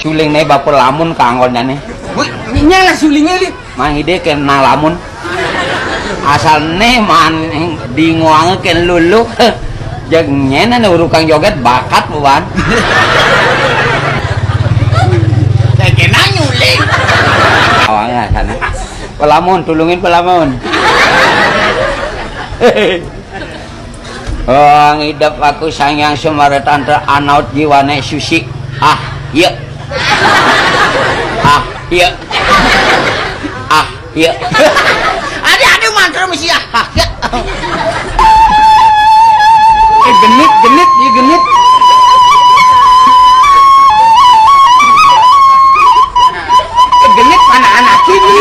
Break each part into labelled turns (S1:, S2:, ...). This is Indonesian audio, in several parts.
S1: suling nih bapak lamun kanggonnya nih.
S2: Wih, nyala sulingnya li.
S1: Mang ide kena lamun. Asal nih man di ngoange ken lulu. Jeung nyena nu urukang joget bakat buan.
S2: Kayak kena nyuling.
S1: Awangnya sana. Pelamun tulungin pelamun. Oh, ngidap aku sayang semaretan anaut jiwane susi. Ah, iya. Ah, iya. Ah, iya.
S2: Ada mantra mesti ah.
S1: Genit, genit, ya genit.
S2: Genit mana anak ini?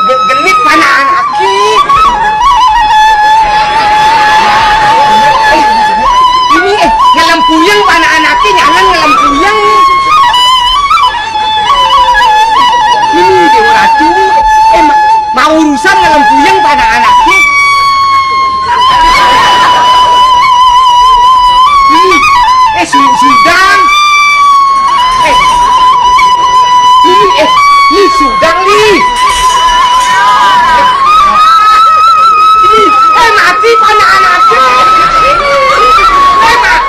S2: Genit mana anak ini? Ini ngalam puyeng mana anak ini? Jangan ngalam puyeng. Ini dewa ratu. Mau urusan ngalam puyeng pada anak ini. Sudang. Ini sudang li. Ini mati pada anaknya.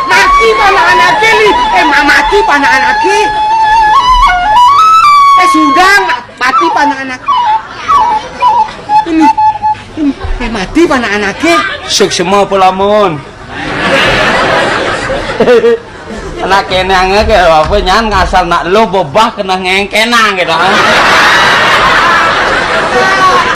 S2: Mati pada anaknya li. Mati pada anaknya. Sudang mati pada anak. Ini mati pada anaknya.
S1: Suk semua pelamun. Anak kenang ke apa nyan ngasal nak lo bobah kena ngengkenang gitu.